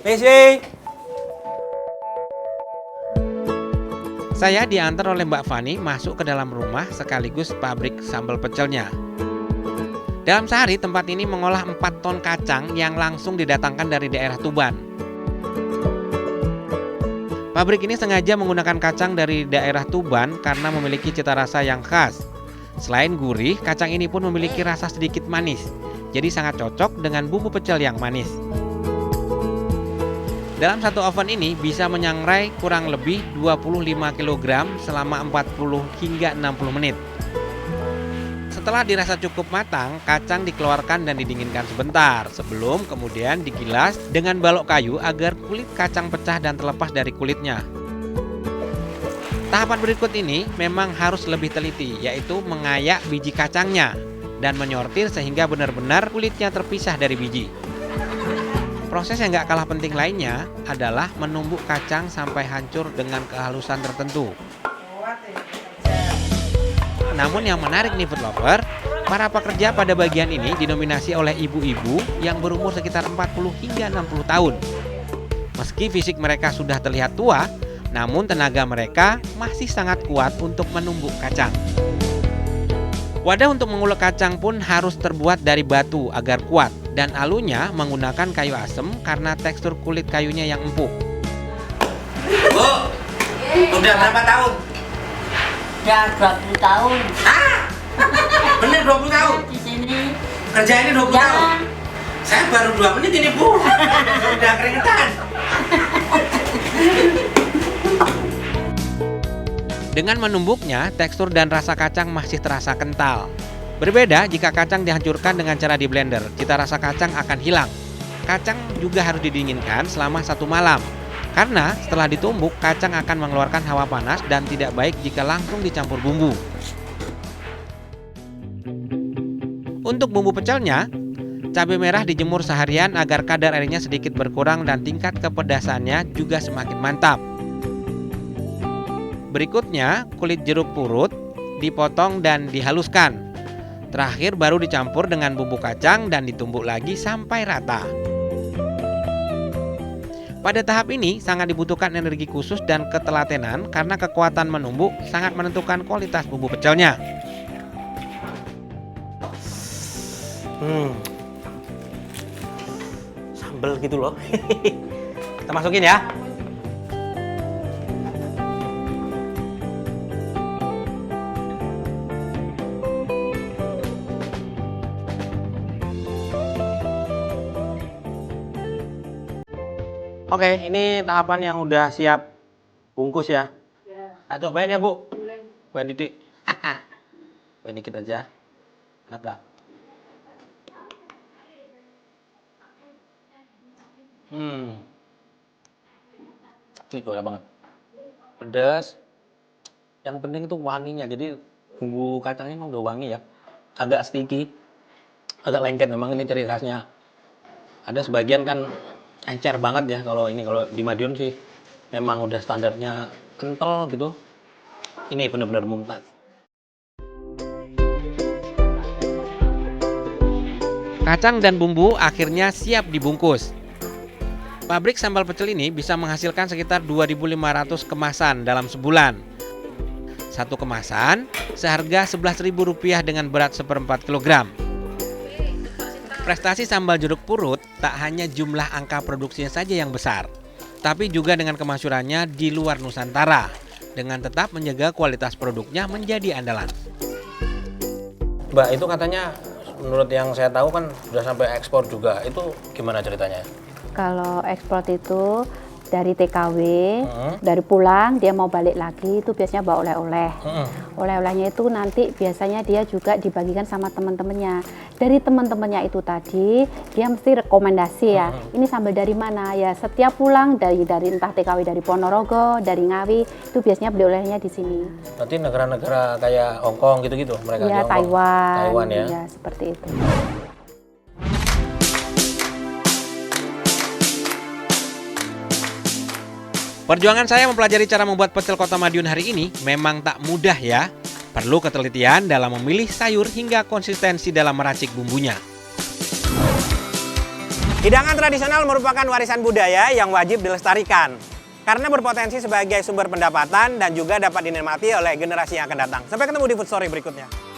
Messi. Saya diantar oleh Mbak Fani masuk ke dalam rumah sekaligus pabrik sambal pecelnya. Dalam sehari tempat ini mengolah 4 ton kacang yang langsung didatangkan dari daerah Tuban. Pabrik ini sengaja menggunakan kacang dari daerah Tuban karena memiliki cita rasa yang khas. Selain gurih, kacang ini pun memiliki rasa sedikit manis. Jadi sangat cocok dengan bumbu pecel yang manis. Dalam satu oven ini bisa menyangrai kurang lebih 25 kg selama 40 hingga 60 menit. Setelah dirasa cukup matang, kacang dikeluarkan dan didinginkan sebentar sebelum kemudian digilas dengan balok kayu agar kulit kacang pecah dan terlepas dari kulitnya. Tahapan berikut ini memang harus lebih teliti, yaitu mengayak biji kacangnya dan menyortir sehingga benar-benar kulitnya terpisah dari biji. Proses yang gak kalah penting lainnya adalah menumbuk kacang sampai hancur dengan kehalusan tertentu. Namun yang menarik nih food lover, para pekerja pada bagian ini didominasi oleh ibu-ibu yang berumur sekitar 40 hingga 60 tahun. Meski fisik mereka sudah terlihat tua, namun tenaga mereka masih sangat kuat untuk menumbuk kacang. Wadah untuk mengulek kacang pun harus terbuat dari batu agar kuat dan alunya menggunakan kayu asem karena tekstur kulit kayunya yang empuk. Bu, udah berapa tahun? Udah 20 tahun. Ah, bener 20 tahun? Di sini. Kerja ini 20 Ya. tahun? Saya baru 2 menit ini Bu. Udah keringetan. Dengan menumbuknya, tekstur dan rasa kacang masih terasa kental. Berbeda jika kacang dihancurkan dengan cara di blender, cita rasa kacang akan hilang. Kacang juga harus didinginkan selama 1 malam. Karena setelah ditumbuk, kacang akan mengeluarkan hawa panas dan tidak baik jika langsung dicampur bumbu. Untuk bumbu pecelnya, cabai merah dijemur seharian agar kadar airnya sedikit berkurang dan tingkat kepedasannya juga semakin mantap. Berikutnya, kulit jeruk purut dipotong dan dihaluskan. Terakhir baru dicampur dengan bumbu kacang dan ditumbuk lagi sampai rata. Pada tahap ini sangat dibutuhkan energi khusus dan ketelatenan karena kekuatan menumbuk sangat menentukan kualitas bumbu pecelnya. Sambel gitu loh. Kita masukin ya. Oke, ini tahapan yang udah siap bungkus ya. Atau cobain ya Bu. Cobain didik. Cobain dikit aja. Kenapa? Ini enak banget. Pedas. Yang penting itu wanginya. Jadi bumbu kacangnya emang udah wangi ya. Agak sticky. Agak lengket memang ini ciri khasnya. Ada sebagian kan encer banget ya kalau di Madiun sih memang udah standarnya kental gitu. Ini benar-benar mumtaz. Kacang dan bumbu akhirnya siap dibungkus. Pabrik sambal pecel ini bisa menghasilkan sekitar 2.500 kemasan dalam sebulan. Satu kemasan seharga Rp11.000 dengan berat 1/4 kg. Prestasi sambal jeruk purut tak hanya jumlah angka produksinya saja yang besar, tapi juga dengan kemasyurannya di luar Nusantara, dengan tetap menjaga kualitas produknya menjadi andalan. Mbak, itu katanya menurut yang saya tahu kan sudah sampai ekspor juga. Itu gimana ceritanya? Kalau ekspor itu dari TKW, dari pulang dia mau balik lagi itu biasanya bawa oleh-oleh. Oleh-olehnya itu nanti biasanya dia juga dibagikan sama teman-temannya. Dari teman-temannya itu tadi dia mesti rekomendasi ya. Ini sambal dari mana ya? Setiap pulang dari entah TKW dari Ponorogo, dari Ngawi itu biasanya beli olehnya di sini. Berarti negara-negara kayak Hong Kong gitu-gitu mereka Ya, di Hong Kong. Taiwan ya. Ya seperti itu. Perjuangan saya mempelajari cara membuat pecel Kota Madiun hari ini memang tak mudah ya. Perlu ketelitian dalam memilih sayur hingga konsistensi dalam meracik bumbunya. Hidangan tradisional merupakan warisan budaya yang wajib dilestarikan karena berpotensi sebagai sumber pendapatan dan juga dapat dinikmati oleh generasi yang akan datang. Sampai ketemu di Food Story berikutnya.